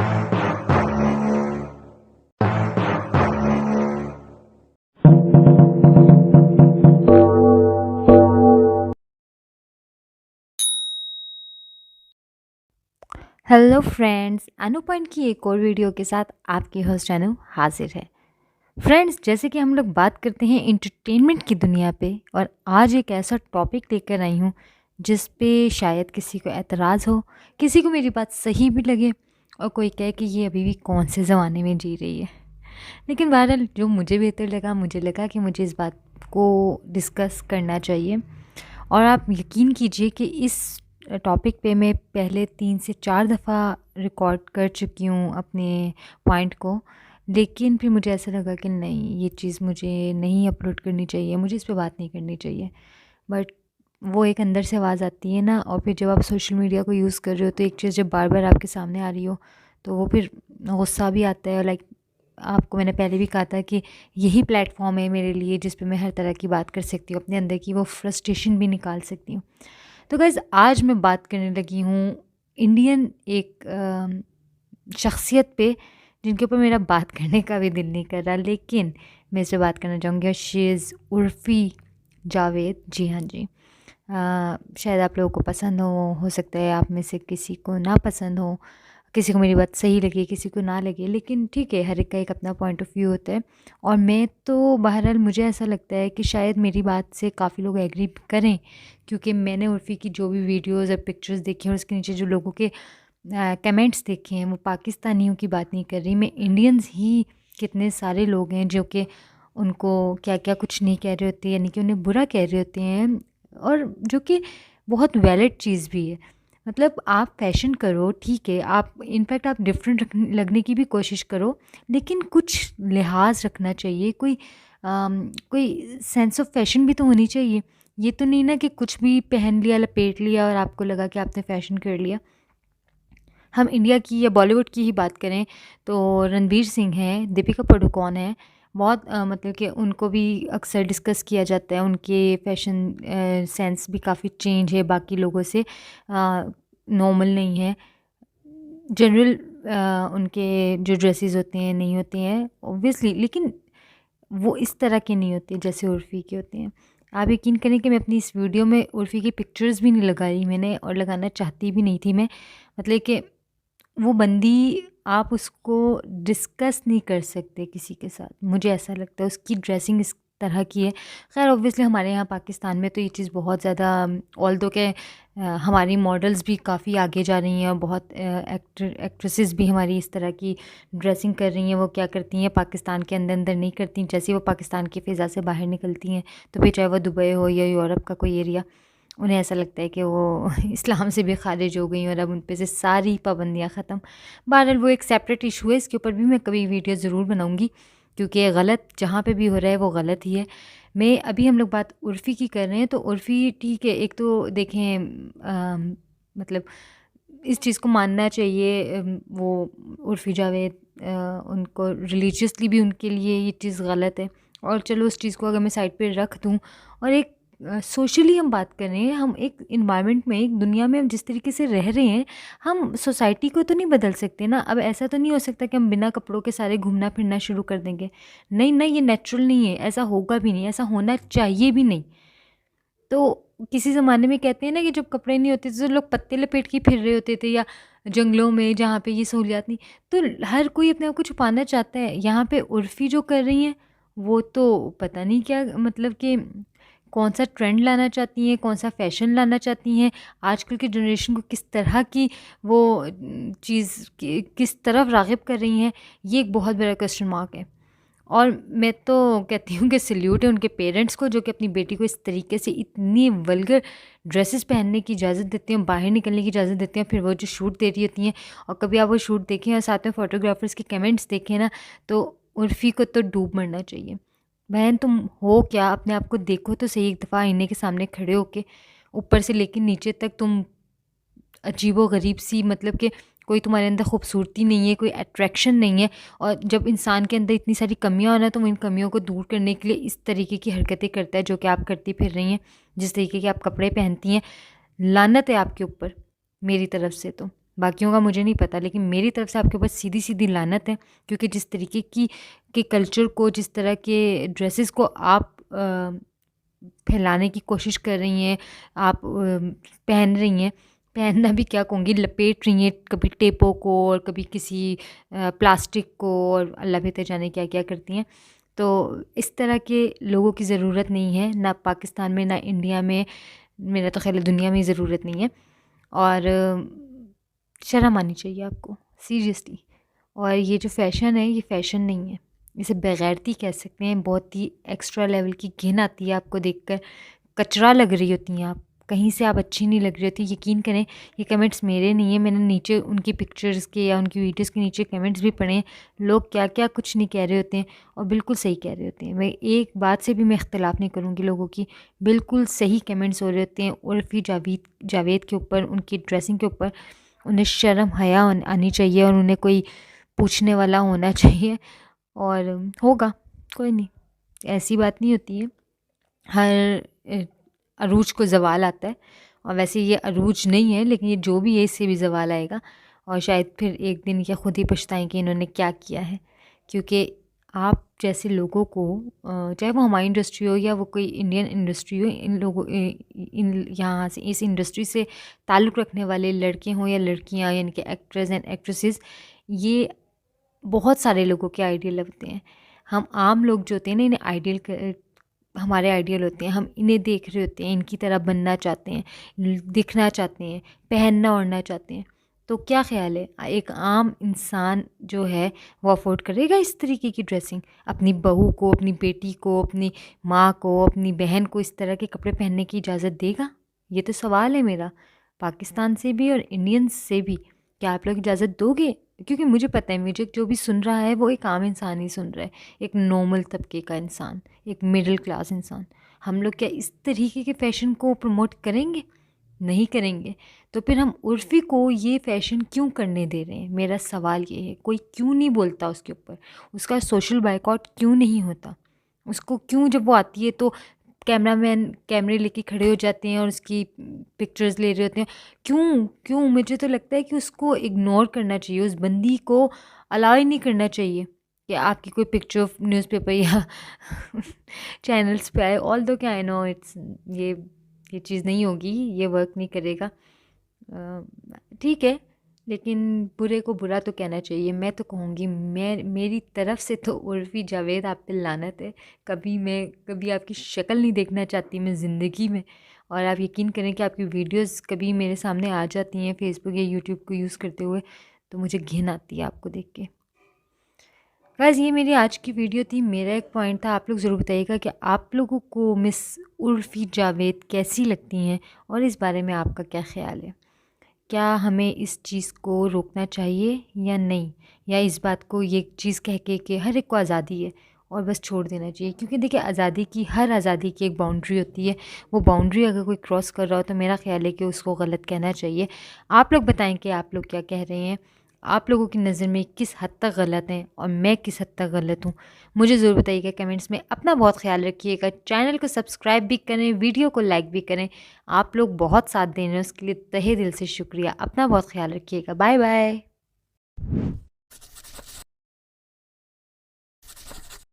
Hello friends, अनु point की एक और वीडियो के साथ आपकी होस्ट अनु हाजिर है। फ्रेंड्स, जैसे कि हम लोग बात करते हैं इंटरटेनमेंट की दुनिया पे, और आज एक ऐसा टॉपिक लेकर आई हूँ जिस पे शायद किसी को एतराज़ हो, किसी को मेरी बात सही भी लगे और कोई कहे कि ये अभी भी कौन से ज़माने में जी रही है। लेकिन बहरहाल जो मुझे बेहतर लगा, मुझे लगा कि मुझे इस बात को डिस्कस करना चाहिए। और आप यकीन कीजिए कि इस टॉपिक पे मैं पहले 3 से 4 दफ़ा रिकॉर्ड कर चुकी हूँ अपने पॉइंट को, लेकिन फिर मुझे ऐसा लगा कि नहीं, ये चीज़ मुझे नहीं अपलोड करनी चाहिए, मुझे इस पे बात नहीं करनी चाहिए। बट वो एक अंदर से आवाज़ आती है ना, और फिर जब आप सोशल मीडिया को यूज़ कर रहे हो तो एक चीज़ जब बार बार आपके सामने आ रही हो तो वो फिर गुस्सा भी आता है। लाइक, आपको मैंने पहले भी कहा था कि यही प्लेटफॉर्म है मेरे लिए जिस पे मैं हर तरह की बात कर सकती हूँ, अपने अंदर की वो फ्रस्ट्रेशन भी निकाल सकती हूँ। तो गाइज़, आज मैं बात करने लगी हूँ इंडियन एक शख्सियत पे, जिनके ऊपर मेरा बात करने का भी दिल नहीं कर रहा, लेकिन मैं इससे बात करना चाहूँगी। She is Urfi Javed. जी हाँ जी। शायद आप लोगों को पसंद हो सकता है आप में से किसी को ना पसंद हो, किसी को मेरी बात सही लगे, किसी को ना लगे, लेकिन ठीक है, हर एक का एक अपना पॉइंट ऑफ व्यू होता है। और मैं तो बहरहाल मुझे ऐसा लगता है कि शायद मेरी बात से काफ़ी लोग एग्री करें, क्योंकि मैंने उर्फ़ी की जो भी वीडियोज़ और पिक्चर्स देखी हैं और उसके नीचे जो लोगों के कमेंट्स देखे हैं, वो पाकिस्तानियों की बात नहीं कर रही मैं, इंडियंस ही कितने सारे लोग हैं जो कि उनको क्या क्या कुछ नहीं कह रहे होते, यानी कि उन्हें बुरा कह रहे होते हैं, और जो कि बहुत वैलिड चीज़ भी है। मतलब आप फैशन करो, ठीक है, आप इनफैक्ट आप डिफरेंट लगने की भी कोशिश करो, लेकिन कुछ लिहाज रखना चाहिए, कोई सेंस ऑफ फैशन भी तो होनी चाहिए। ये तो नहीं ना कि कुछ भी पहन लिया, लपेट लिया और आपको लगा कि आपने फ़ैशन कर लिया। हम इंडिया की या बॉलीवुड की ही बात करें तो रणवीर सिंह हैं, दीपिका पादुकोण हैं, बहुत मतलब कि उनको भी अक्सर डिस्कस किया जाता है। उनके फैशन सेंस भी काफ़ी चेंज है बाकी लोगों से, नॉर्मल नहीं है। जनरल उनके जो ड्रेसेस होते हैं नहीं होते हैं ऑब्वियसली, लेकिन वो इस तरह के नहीं होते जैसे उर्फ़ी के होते हैं। आप यकीन करें कि मैं अपनी इस वीडियो में उर्फ़ी की पिक्चर्स भी नहीं लगाई मैंने, और लगाना चाहती भी नहीं थी मैं। मतलब कि वो बंदी, आप उसको डिस्कस नहीं कर सकते किसी के साथ, मुझे ऐसा लगता है। उसकी ड्रेसिंग इस तरह की है। ख़ैर ऑब्वियसली हमारे यहाँ पाकिस्तान में तो ये चीज़ बहुत ज़्यादा, ऑल्दो के हमारी मॉडल्स भी काफ़ी आगे जा रही हैं, और बहुत एक्ट्रेसेस भी हमारी इस तरह की ड्रेसिंग कर रही हैं। वो क्या करती हैं, पाकिस्तान के अंदर अंदर नहीं करती, जैसे ही वो पाकिस्तान की फ़िज़ा से बाहर निकलती हैं तो फिर चाहे वो दुबई हो या यूरोप का कोई एरिया, उन्हें ऐसा लगता है कि वो इस्लाम से भी खारिज हो गई और अब उन पे से सारी पाबंदियाँ ख़त्म। बहरहाल वो एक सेपरेट इशू है, इसके ऊपर भी मैं कभी वीडियो ज़रूर बनाऊँगी, क्योंकि गलत जहाँ पे भी हो रहा है वो गलत ही है। मैं अभी हम लोग बात उर्फ़ी की कर रहे हैं, तो उर्फ़ी ठीक है, एक तो देखें मतलब इस चीज़ को मानना चाहिए, वो उर्फ़ी जावेद, उनको रिलीजियसली भी उनके लिए ये चीज़ गलत है। और चलो उस चीज़ को अगर मैं साइड पे रख दूँ, और एक सोशली हम बात कर रहे हैं, हम एक इन्वायरमेंट में, एक दुनिया में हम जिस तरीके से रह रहे हैं, हम सोसाइटी को तो नहीं बदल सकते ना। अब ऐसा तो नहीं हो सकता कि हम बिना कपड़ों के सारे घूमना फिरना शुरू कर देंगे। नहीं नहीं, ये नेचुरल नहीं है, ऐसा होगा भी नहीं, ऐसा होना चाहिए भी नहीं। तो किसी ज़माने में कहते हैं ना कि जब कपड़े नहीं होते थे तो लोग पत्ते लपेट के फिर रहे होते थे, या जंगलों में जहाँ पे ये सहूलियात नहीं, तो हर कोई अपने आप को छुपाना चाहता है। यहाँ पे उर्फ़ी जो कर रही हैं, वो तो पता नहीं क्या, मतलब कि कौन-सा ट्रेंड लाना चाहती हैं, कौन-सा फ़ैशन लाना चाहती हैं, आजकल की जनरेशन को किस तरह की वो चीज़ किस तरफ राग़िब कर रही हैं, ये एक बहुत बड़ा क्वेश्चन मार्क है। और मैं तो कहती हूँ कि सैल्यूट है उनके पेरेंट्स को, जो कि अपनी बेटी को इस तरीके से इतनी वल्गर ड्रेसेस पहनने की इजाज़त देते हैं, बाहर निकलने की इजाज़त देते हैं, फिर वो जो शूट दे रही होती हैं। और कभी आप वो शूट देखें और साथ में फ़ोटोग्राफ़र्स के कमेंट्स देखें ना, तो उर्फ़ी को तो डूब मरना चाहिए। बहन, तुम हो क्या? अपने आप को देखो तो सही एक दफ़ा आईने के सामने खड़े होके, ऊपर से लेके नीचे तक तुम अजीबो-गरीब सी, मतलब कि कोई तुम्हारे अंदर खूबसूरती नहीं है, कोई अट्रैक्शन नहीं है। और जब इंसान के अंदर इतनी सारी कमियाँ हो ना, तो वो इन कमियों को दूर करने के लिए इस तरीके की हरकतें करता है जो कि आप करती फिर रही हैं, जिस तरीके के आप कपड़े पहनती हैं। लानत है आपके ऊपर मेरी तरफ से तो। बाकियों का मुझे नहीं पता, लेकिन मेरी तरफ से आपके ऊपर सीधी सीधी लानत है, क्योंकि जिस तरीके की के कल्चर को, जिस तरह के ड्रेसेस को आप फैलाने की कोशिश कर रही हैं, आप पहन रही हैं, पहनना भी क्या कहूँगी, लपेट रही हैं, कभी टेपों को और कभी किसी प्लास्टिक को, और अल्लाह बेहतर जाने क्या क्या करती हैं। तो इस तरह के लोगों की ज़रूरत नहीं है, ना पाकिस्तान में ना इंडिया में, मेरा तो ख्याल है दुनिया में ज़रूरत नहीं है। और शर्म आनी चाहिए आपको, सीरियसली। और ये जो फ़ैशन है, ये फ़ैशन नहीं है, इसे बेगैरती कह सकते हैं। बहुत ही एक्स्ट्रा लेवल की घिन आती है आपको देखकर, कचरा लग रही होती हैं आप, कहीं से आप अच्छी नहीं लग रही होती। यकीन करें, ये कमेंट्स मेरे नहीं है, मैंने नीचे उनकी पिक्चर्स के या उनकी वीडियोस के नीचे कमेंट्स भी पढ़े हैं। लोग क्या क्या कुछ नहीं कह रहे होते हैं, और बिल्कुल सही कह रहे होते हैं। मैं एक बात से भी मैं इख्तिलाफ़ नहीं करूँगी लोगों की, बिल्कुल सही कमेंट्स हो रहे होते हैं उर्फ़ी जावेद के ऊपर, उनकी ड्रेसिंग के ऊपर। उन्हें शर्म हया आनी चाहिए, और उन्हें कोई पूछने वाला होना चाहिए, और होगा, कोई नहीं, ऐसी बात नहीं होती है। हर अरूज को ज़वाल आता है, और वैसे ये अरूज नहीं है, लेकिन ये जो भी है इससे भी ज़वाल आएगा, और शायद फिर एक दिन ये खुद ही पछताएं कि इन्होंने क्या किया है। क्योंकि आप जैसे लोगों को, चाहे वो हमारी इंडस्ट्री हो या वो कोई इंडियन इंडस्ट्री हो, इन लोगों इन यहाँ से, इस इंडस्ट्री से ताल्लुक़ रखने वाले लड़के हों या लड़कियाँ, यानी कि एक्टर्स एंड एक्ट्रेसेस, ये बहुत सारे लोगों के आइडियल होते हैं। हम आम लोग जो होते हैं ना, इन्हें हमारे आइडियल होते हैं, हम इन्हें देख रहे होते हैं, इनकी तरह बनना चाहते हैं, दिखना चाहते हैं, पहनना ओढ़ना चाहते हैं। तो क्या ख़्याल है, एक आम इंसान जो है वो अफोर्ड करेगा इस तरीके की ड्रेसिंग? अपनी बहू को, अपनी बेटी को, अपनी माँ को, अपनी बहन को इस तरह के कपड़े पहनने की इजाज़त देगा? ये तो सवाल है मेरा, पाकिस्तान से भी और इंडियंस से भी। क्या आप लोग इजाज़त दोगे? क्योंकि मुझे पता है, म्यूजिक जो भी सुन रहा है वो एक आम इंसान ही सुन रहा है, एक नॉर्मल तबके का इंसान, एक मिडिल क्लास इंसान। हम लोग क्या इस तरीके के फ़ैशन को प्रमोट करेंगे? नहीं करेंगे। तो फिर हम उर्फ़ी को ये फ़ैशन क्यों करने दे रहे हैं? मेरा सवाल ये है, कोई क्यों नहीं बोलता उसके ऊपर? उसका सोशल बायकॉट क्यों नहीं होता? उसको क्यों, जब वो आती है तो कैमरामैन कैमरे लेके खड़े हो जाते हैं और उसकी पिक्चर्स ले रहे होते हैं? क्यों क्यों? मुझे तो लगता है कि उसको इग्नोर करना चाहिए, उस बंदी को अलाउ ही नहीं करना चाहिए कि आपकी कोई पिक्चर न्यूज़पेपर या चैनल्स पे आए। ऑल्दो क्या, आई नो इट्स, ये चीज़ नहीं होगी, ये वर्क नहीं करेगा, ठीक है, लेकिन बुरे को बुरा तो कहना चाहिए। मैं तो कहूँगी, मेरी तरफ से तो उर्फ़ी जावेद आप पे लानत है। कभी आपकी शक्ल नहीं देखना चाहती मैं ज़िंदगी में। और आप यकीन करें कि आपकी वीडियोस कभी मेरे सामने आ जाती हैं फ़ेसबुक या यूट्यूब को यूज़ करते हुए, तो मुझे घिन आती है आपको देख के। बस ये मेरी आज की वीडियो थी। मेरा एक पॉइंट था, आप लोग ज़रूर बताइएगा कि आप लोगों को मिस उर्फ़ी जावेद कैसी लगती हैं, और इस बारे में आपका क्या ख़्याल है? क्या हमें इस चीज़ को रोकना चाहिए या नहीं? या इस बात को, ये चीज़ कह के कि हर एक को आज़ादी है और बस छोड़ देना चाहिए? क्योंकि देखिए, हर आज़ादी की एक बाउंड्री होती है। वो बाउंड्री अगर कोई क्रॉस कर रहा हो तो मेरा ख़्याल है कि उसको गलत कहना चाहिए। आप लोग बताएं कि आप लोग क्या कह रहे हैं? आप लोगों की नज़र में किस हद तक गलत हैं और मैं किस हद तक गलत हूँ? मुझे ज़रूर बताइएगा कमेंट्स में। अपना बहुत ख़्याल रखिएगा। चैनल को सब्सक्राइब भी करें, वीडियो को लाइक भी करें। आप लोग बहुत साथ दे रहे हैं, उसके लिए तहे दिल से शुक्रिया। अपना बहुत ख़्याल रखिएगा। Bye bye.